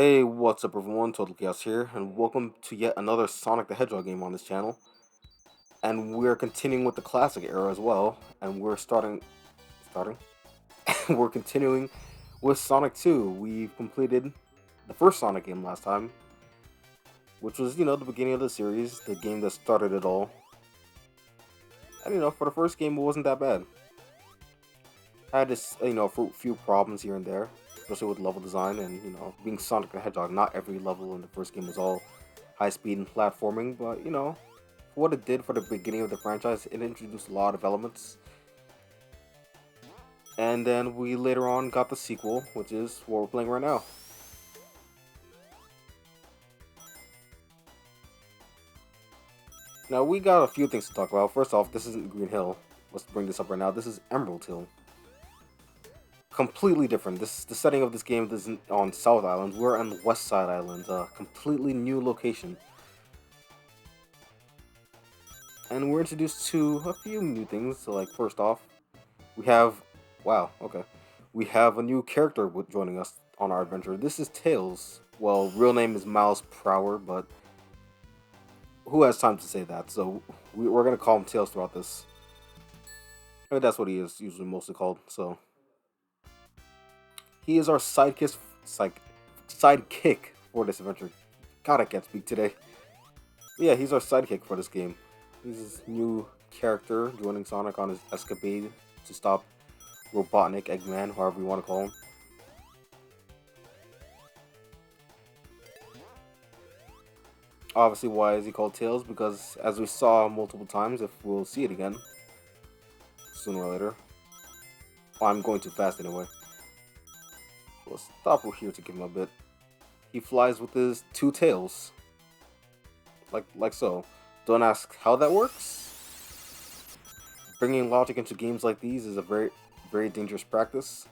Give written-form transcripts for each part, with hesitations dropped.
Hey, what's up everyone, Total Chaos here, and welcome to yet another Sonic the Hedgehog game on this channel. And we're continuing with the classic era as well, and starting? We're continuing with Sonic 2. We've completed the first Sonic game last time, which was, the beginning of the series, the game that started it all. And, for the first game, it wasn't that bad. I had this, a few problems here and there, especially with level design and, being Sonic the Hedgehog. Not every level in the first game was all high speed and platforming, but, for what it did for the beginning of the franchise, it introduced a lot of elements. And then we later on got the sequel, which is what we're playing right now. Now, we got a few things to talk about. First off, this isn't Green Hill. Let's bring this up right now. This is Emerald Hill. Completely different. The setting of this game isn't on South Island. We're on the West Side Island, a completely new location. And we're introduced to a few new things. So, like, first off, we have... Wow, okay. We have a new character joining us on our adventure. This is Cha0s. Well, real name is Miles Prower, but who has time to say that? So, we're going to call him Cha0s throughout this. I mean, that's what he is usually mostly called, so... He is our sidekick for this adventure. God, I can't speak today. Yeah, he's our sidekick for this game. He's his new character joining Sonic on his escapade to stop Robotnik, Eggman, however you want to call him. Obviously, why is he called Tails? Because as we saw multiple times, if we'll see it again sooner or later. Well, I'm going too fast anyway. We'll stop over here to give him a bit. He flies with his two tails. Like so. Don't ask how that works. Bringing logic into games like these is a very, very dangerous practice.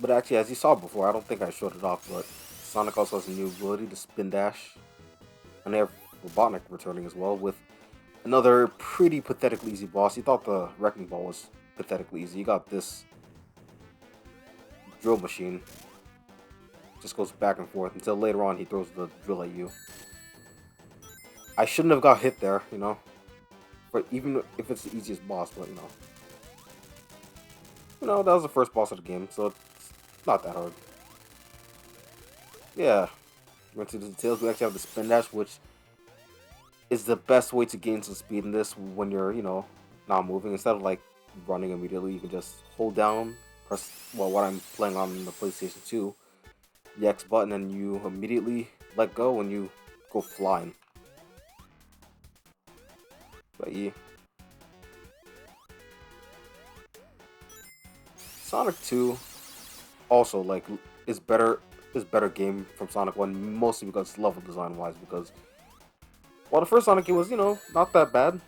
But actually, as you saw before, I don't think I showed it off, but Sonic also has a new ability to spin dash. And they have Robotnik returning as well with another pretty pathetically easy boss. You thought the Wrecking Ball was pathetically easy. You got this drill machine. Just goes back and forth until later on he throws the drill at you. I shouldn't have got hit there, but even if it's the easiest boss, but that was the first boss of the game, so it's not that hard. Yeah, went to the details. We actually have the spin dash, which is the best way to gain some speed in this when you're, not moving. Instead of like running immediately, you can just hold down, press, well, what I'm playing on the PlayStation 2, the X button, and you immediately let go when you go flying. But yeah. Sonic 2 also is better game from Sonic 1, mostly because level design wise, because while the first Sonic game was, not that bad,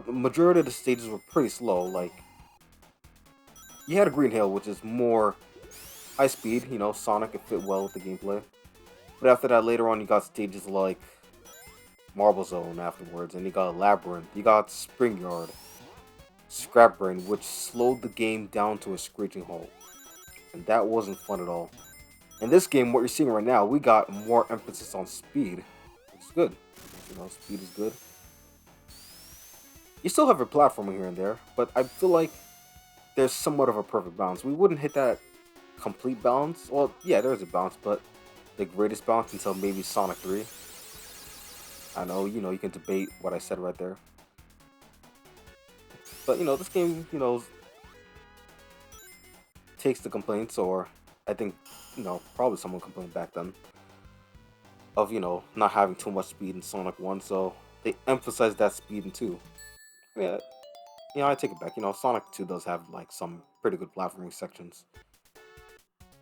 majority of the stages were pretty slow. Like, you had a Green Hill, which is more high speed, Sonic could fit well with the gameplay. But after that, later on, you got stages like Marble Zone afterwards, and you got Labyrinth, you got Spring Yard, Scrap Brain, which slowed the game down to a screeching halt. And that wasn't fun at all. In this game, what you're seeing right now, we got more emphasis on speed, which is good. Speed is good. You still have your platforming here and there, but I feel like there's somewhat of a perfect balance. We wouldn't hit that complete balance. Well, yeah, there's a balance, but the greatest balance until maybe Sonic 3. I know, you can debate what I said right there. But, this game, takes the complaints, or I think, probably someone complained back then, of, not having too much speed in Sonic 1, so they emphasize that speed in 2. Yeah, I take it back. Sonic 2 does have, like, some pretty good platforming sections,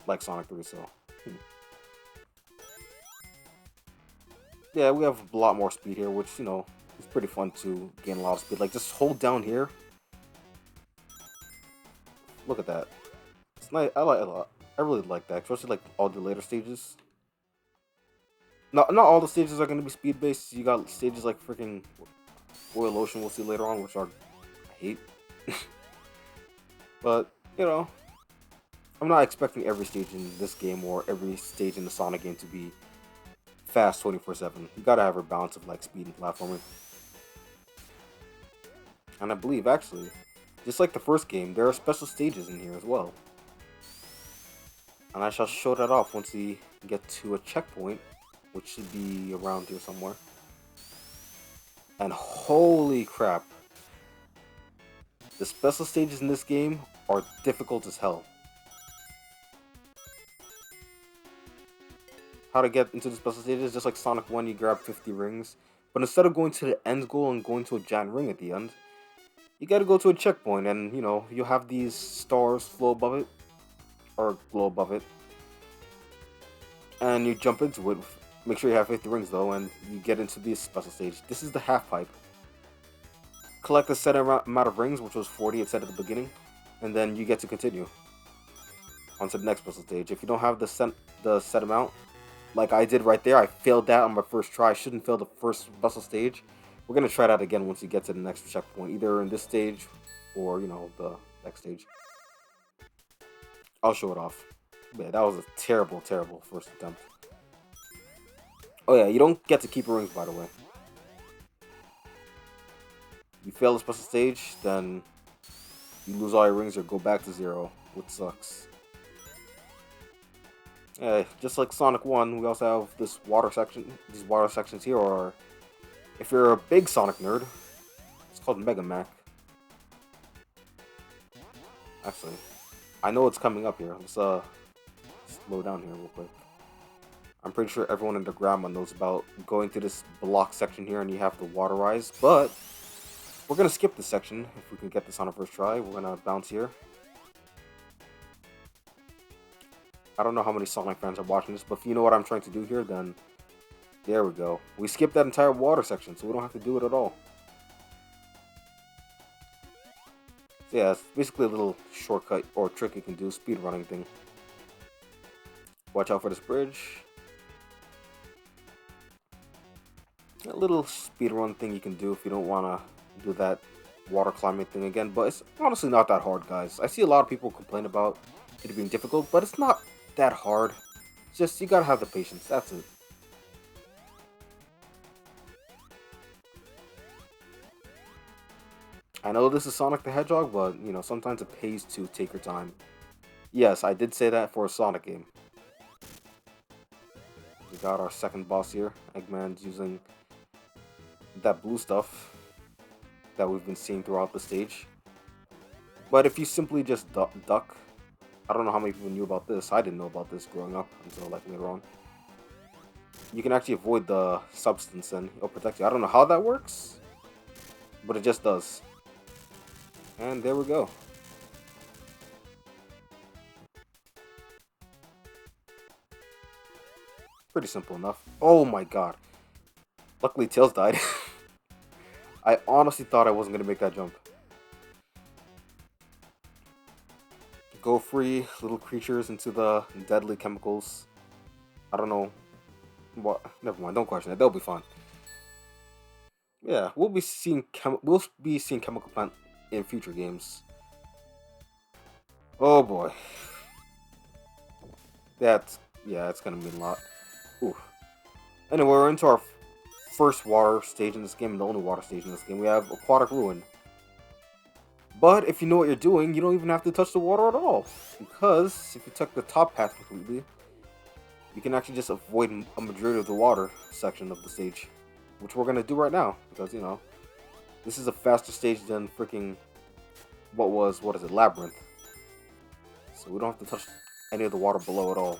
like Sonic 3, so... Yeah, we have a lot more speed here, which, is pretty fun to gain a lot of speed. Like, just hold down here. Look at that. It's nice. I like it a lot. I really like that, especially, like, all the later stages. Not all the stages are going to be speed-based. You got stages like freaking Oil Ocean we'll see later on, which I hate. But, I'm not expecting every stage in this game or every stage in the Sonic game to be fast 24/7. You gotta have a balance of like speed and platforming. And I believe actually, just like the first game, there are special stages in here as well. And I shall show that off once we get to a checkpoint, which should be around here somewhere. And holy crap, the special stages in this game are difficult as hell. How to get into the special stages, just like Sonic 1, you grab 50 rings. But instead of going to the end goal and going to a giant ring at the end, you gotta go to a checkpoint and, you know, you'll have these stars flow above it, or glow above it. And you jump into it. Make sure you have 50 rings though, and you get into this special stage. This is the half pipe. Collect a set amount of rings, which was 40 it said at the beginning, and then you get to continue on to the next special stage. If you don't have the set amount, like I did right there, I failed that on my first try. I shouldn't fail the first special stage. We're gonna try that again once you get to the next checkpoint, either in this stage or, you know, the next stage. I'll show it off. Yeah, that was a terrible, terrible first attempt. Oh yeah, you don't get to keep your rings, by the way. You fail the special stage, then you lose all your rings or go back to 0, which sucks. Yeah, just like Sonic 1, we also have this water section. These water sections here are, if you're a big Sonic nerd, it's called Mega Mac. Actually, I know it's coming up here. Let's slow down here real quick. I'm pretty sure everyone and their grandma knows about going to this block section here and you have to waterize, but we're gonna skip this section if we can get this on our first try. We're gonna bounce here. I don't know how many Sonic fans are watching this, but if you know what I'm trying to do here, then there we go. We skipped that entire water section, so we don't have to do it at all. So yeah, it's basically a little shortcut or trick you can do, speedrunning thing. Watch out for this bridge. A little speedrun thing you can do if you don't want to do that water climbing thing again, but it's honestly not that hard, guys. I see a lot of people complain about it being difficult, but it's not that hard. It's just, you gotta have the patience, that's it. I know this is Sonic the Hedgehog, but, you know, sometimes it pays to take your time. Yes, I did say that for a Sonic game. We got our second boss here. Eggman's using that blue stuff that we've been seeing throughout the stage. But if you simply just duck, I don't know how many people knew about this. I didn't know about this growing up until like later on. You can actually avoid the substance and it'll protect you. I don't know how that works, but it just does. And there we go. Pretty simple enough. Oh my god. Luckily Tails died. I honestly thought I wasn't going to make that jump. Go free, little creatures into the deadly chemicals. I don't know what. Never mind, don't question it. They'll be fine. Yeah, we'll be seeing chemical plant in future games. Oh boy. Yeah, it's gonna mean a lot. Ooh. Anyway, we're into our first water stage in this game, and the only water stage in this game. We have Aquatic Ruin. But if you know what you're doing, you don't even have to touch the water at all. Because if you took the top path completely, you can actually just avoid a majority of the water section of the stage. Which we're going to do right now. Because, you know, this is a faster stage than freaking, what is it, Labyrinth. So we don't have to touch any of the water below at all.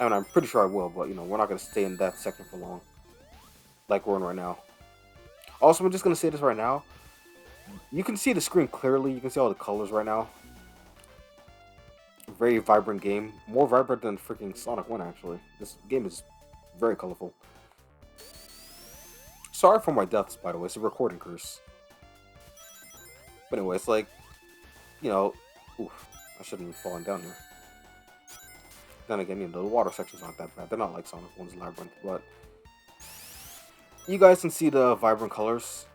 I mean, I'm pretty sure I will, but, you know, we're not going to stay in that section for long. Like we're in right now. Also, I'm just going to say this right now. You can see the screen clearly. You can see all the colors right now. Very vibrant game. More vibrant than freaking Sonic 1, actually. This game is very colorful. Sorry for my deaths, by the way. It's a recording curse. But anyway, it's like, you know... Oof, I shouldn't be falling down here. Then again, you know, the water sections aren't that bad. They're not like Sonic 1's Labyrinth, but... You guys can see the vibrant colors.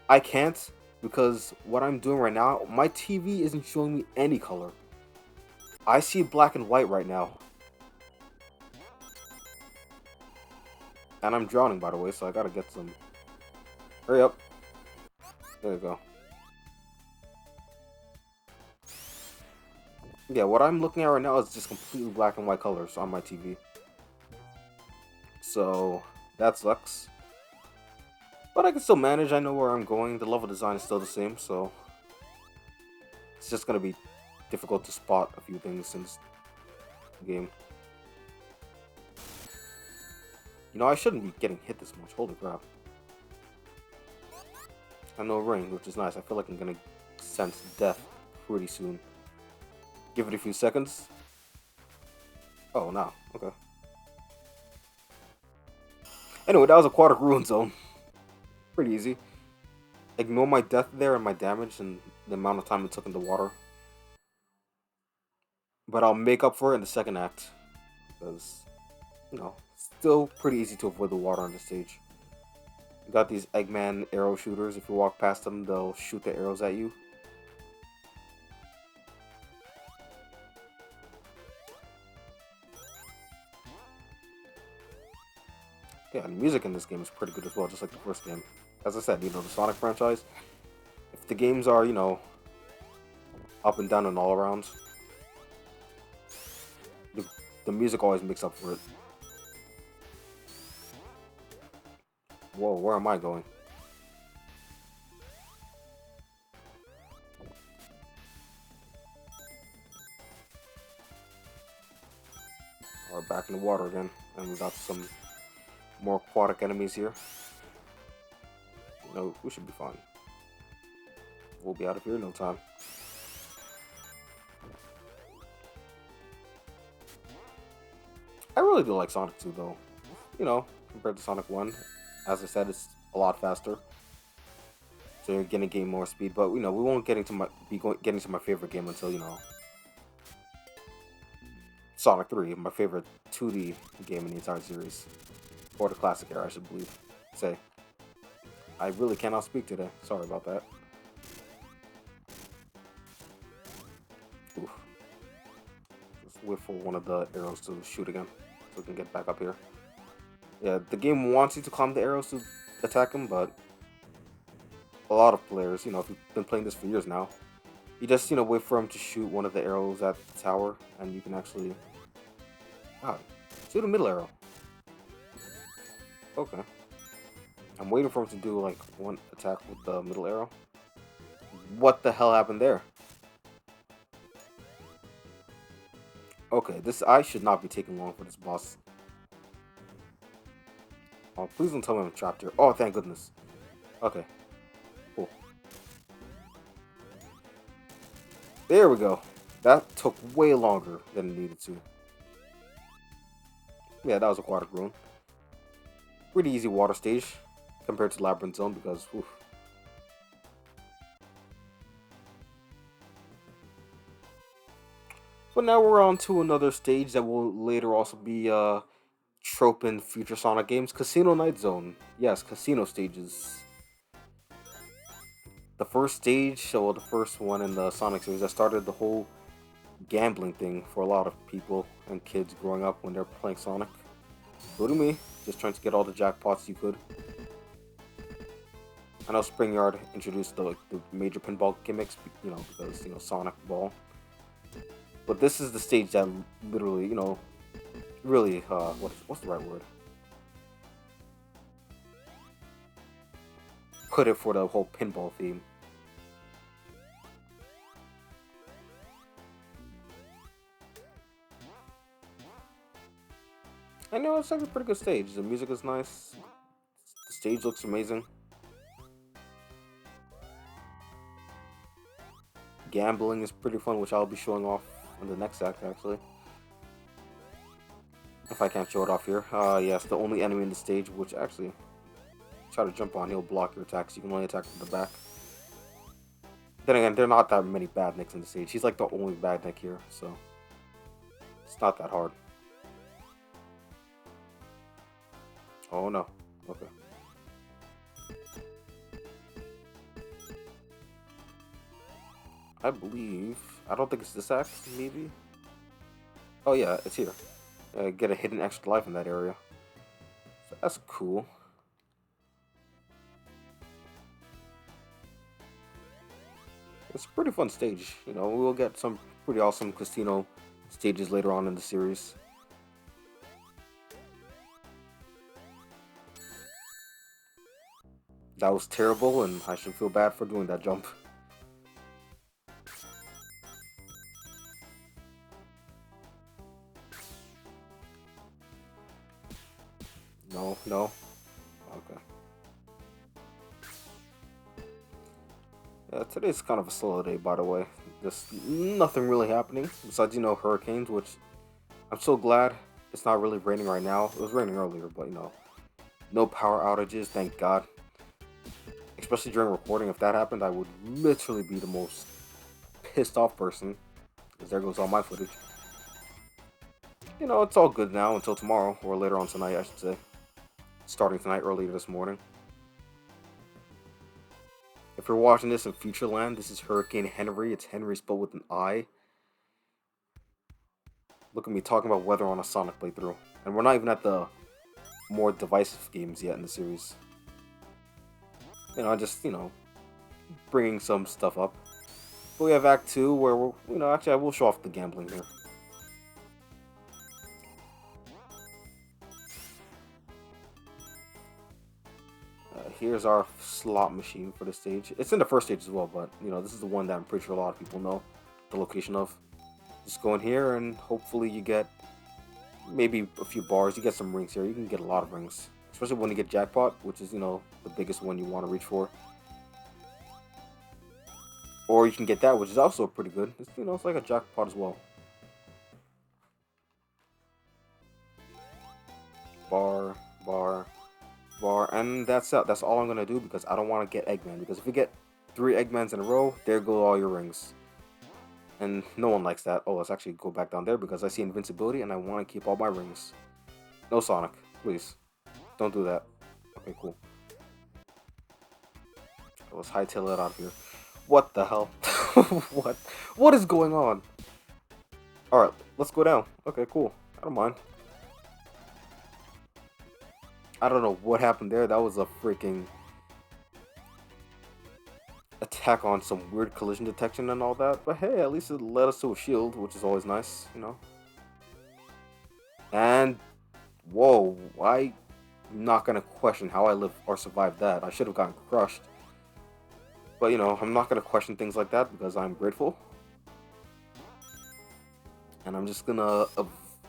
I can't, because what I'm doing right now, my TV isn't showing me any color. I see black and white right now. And I'm drowning, by the way, so I gotta get some... Hurry up. There you go. Yeah, what I'm looking at right now is just completely black and white colors on my TV. So, that sucks. But I can still manage, I know where I'm going. The level design is still the same, so... It's just gonna be difficult to spot a few things in this game. You know, I shouldn't be getting hit this much, holy crap. And no ring, which is nice. I feel like I'm gonna sense death pretty soon. Give it a few seconds. Oh, no. Okay. Anyway, that was Aquatic Ruin Zone. Pretty easy. Ignore my death there and my damage and the amount of time it took in the water. But I'll make up for it in the second act. Because, you know, still pretty easy to avoid the water on this stage. You got these Eggman arrow shooters. If you walk past them, they'll shoot the arrows at you. Yeah, and the music in this game is pretty good as well, just like the first game. As I said, you know, the Sonic franchise, if the games are, you know, up and down and all around, the music always makes up for it. Whoa, where am I going? We're back in the water again, and we got some more aquatic enemies here. You know, we should be fine. We'll be out of here in no time. I really do like Sonic 2 though. You know, compared to Sonic 1. As I said, it's a lot faster. So you're gonna gain more speed, but you know, we won't get into getting to my favorite game until, you know, Sonic 3, my favorite 2D game in the entire series. Or the classic era, I should say. I really cannot speak today. Sorry about that. Oof. Just wait for one of the arrows to shoot again, so we can get back up here. Yeah, the game wants you to climb the arrows to attack him, but a lot of players, you know, if you've been playing this for years now, you just, you know, wait for him to shoot one of the arrows at the tower, and you can actually... Wow, shoot a middle arrow. Okay. I'm waiting for him to do, like, one attack with the middle arrow. What the hell happened there? Okay, I should not be taking long for this boss. Oh, please don't tell me I'm trapped here. Oh, thank goodness. Okay. Cool. There we go. That took way longer than it needed to. Yeah, that was Aquatic Ruin. Pretty easy water stage compared to Labyrinth Zone because, oof. But now we're on to another stage that will later also be trope in future Sonic games. Casino Night Zone. Yes, casino stages. The first stage, well, the first one in the Sonic series, that started the whole gambling thing for a lot of people and kids growing up when they're playing Sonic. Including me, just trying to get all the jackpots you could. I know Spring Yard introduced the major pinball gimmicks, you know, because, you know, Sonic Ball. But this is the stage that literally, you know, really, what's the right word? Put it for the whole pinball theme. I know it's like a pretty good stage. The music is nice. The stage looks amazing. Gambling is pretty fun, which I'll be showing off in the next act, actually. If I can't show it off here. Yes, the only enemy in the stage, which actually, try to jump on, he'll block your attacks. You can only attack from the back. Then again, there are not that many badniks in the stage. He's like the only badnik here, so it's not that hard. Oh no. Okay. I believe. I don't think it's this act, maybe. Oh yeah, it's here. Get a hidden extra life in that area. So that's cool. It's a pretty fun stage. You know, we'll get some pretty awesome casino stages later on in the series. That was terrible, and I should feel bad for doing that jump. No, no. Okay. Yeah, today's kind of a slow day, by the way. Just nothing really happening besides, you know, hurricanes, which I'm so glad it's not really raining right now. It was raining earlier, but, you know, no power outages, thank God. Especially during recording, if that happened, I would literally be the most pissed off person. Because there goes all my footage. You know, it's all good now until tomorrow, or later on tonight, I should say. Starting tonight, earlier this morning. If you're watching this in Futureland, this is Hurricane Henry. It's Henry spelled with an I. Look at me talking about weather on a Sonic playthrough. And we're not even at the more divisive games yet in the series. You know, just, you know, bringing some stuff up. But we have Act 2 where we're, you know, actually I will show off the gambling here. Here's our slot machine for the stage. It's in the first stage as well, but, you know, this is the one that I'm pretty sure a lot of people know the location of. Just go in here and hopefully you get maybe a few bars. You get some rings here. You can get a lot of rings. Especially when you get jackpot, which is, you know, the biggest one you want to reach for. Or you can get that, which is also pretty good. It's, you know, it's like a jackpot as well. Bar, bar, bar, and that's it. That's all I'm gonna do because I don't want to get Eggman. Because if you get 3 Eggmans in a row, there go all your rings. And no one likes that. Oh, let's actually go back down there because I see invincibility and I want to keep all my rings. No Sonic, please. Don't do that. Okay, cool. Let's hightail it out of here. What the hell? What? What is going on? Alright, let's go down. Okay, cool. I don't mind. I don't know what happened there. That was a freaking attack on some weird collision detection and all that. But hey, at least it led us to a shield, which is always nice, you know. And whoa, I'm not gonna question how I lived or survived that. I should have gotten crushed. But you know, I'm not gonna question things like that because I'm grateful. And I'm just gonna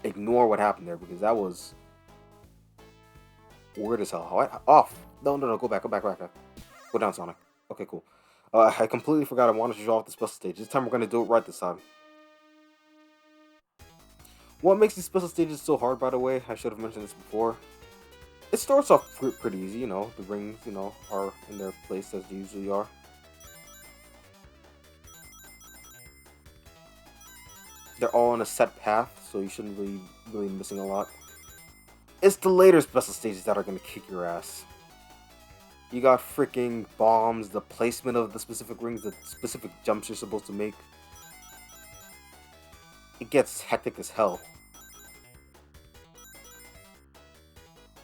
ignore what happened there because that was weird as hell. Off. No, no, no. Go back. Go back. Go back. Go down, Sonic. Okay, cool. I completely forgot I wanted to show off the special stage. This time we're gonna do it right this time. What makes these special stages so hard, by the way? I should have mentioned this before. It starts off pretty easy, you know. The rings, you know, are in their place as they usually are. They're all on a set path, so you shouldn't really missing a lot. It's the later special stages that are gonna kick your ass. You got freaking bombs, the placement of the specific rings, the specific jumps you're supposed to make. It gets hectic as hell.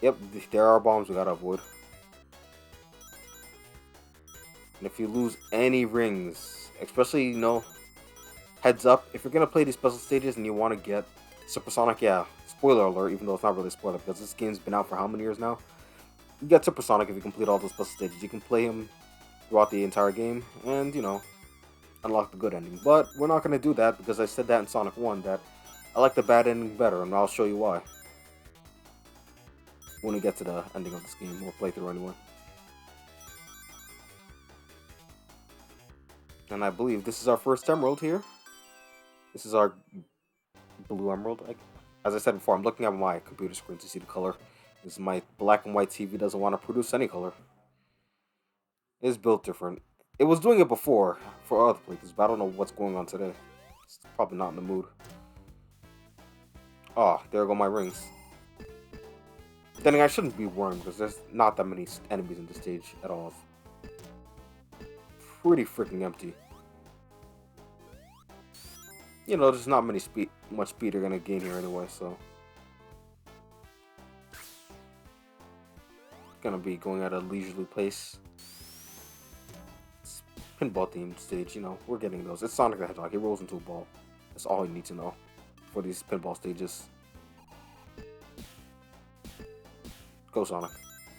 Yep, there are bombs we gotta avoid. And if you lose any rings, especially, you know, heads up, if you're gonna play these special stages and you want to get Supersonic, yeah, spoiler alert, even though it's not really a spoiler because this game's been out for how many years now? You get Supersonic if you complete all those special stages. You can play him throughout the entire game and, you know, unlock the good ending. But we're not going to do that because I said that in Sonic 1 that I like the bad ending better, and I'll show you why when we get to the ending of this game, or playthrough anyway. And I believe this is our first emerald here. This is our blue emerald. As I said before, I'm looking at my computer screen to see the color. This is my black and white TV doesn't want to produce any color. It's built different. It was doing it before for other playthroughs, but I don't know what's going on today. It's probably not in the mood. Oh, there go my rings. Then I shouldn't be worrying because there's not that many enemies in this stage at all. Pretty freaking empty. You know, there's not much speed you're gonna gain here anyway, so gonna be going at a leisurely pace. It's pinball themed stage, you know, we're getting those. It's Sonic the Hedgehog. He rolls into a ball. That's all you need to know for these pinball stages. Go Sonic.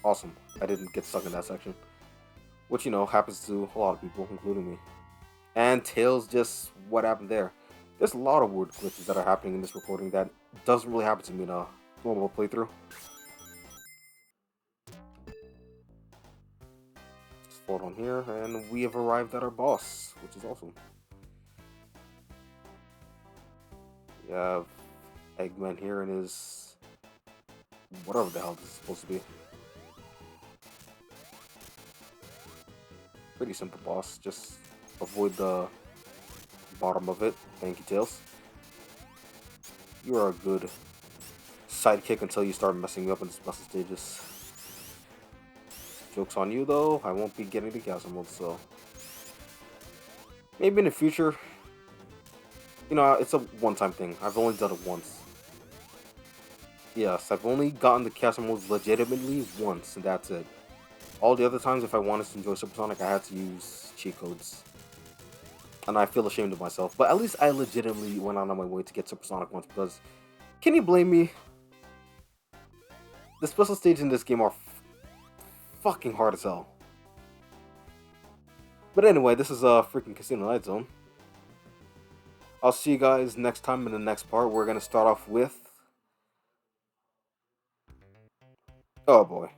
Awesome. I didn't get stuck in that section. Which, you know, happens to a lot of people, including me. And Tails, just what happened there? There's a lot of weird glitches that are happening in this recording that doesn't really happen to me in a normal playthrough. Just float on here, and we have arrived at our boss, which is awesome. We have Eggman here and his whatever the hell this is supposed to be. Pretty simple boss, just avoid the bottom of it. Thank you, Tails. You are a good sidekick until you start messing me up in the special stages. Joke's on you though, I won't be getting the Chaos mode, so maybe in the future. You know, it's a one-time thing. I've only done it once. Yes, I've only gotten the Chaos modes legitimately once, and that's it. All the other times, if I wanted to enjoy Supersonic, I had to use cheat codes. And I feel ashamed of myself. But at least I legitimately went on my way to get Supersonic once, because can you blame me? The special stages in this game are fucking hard as hell. But anyway, this is a freaking Casino Night Zone. I'll see you guys next time in the next part. We're going to start off with... oh boy.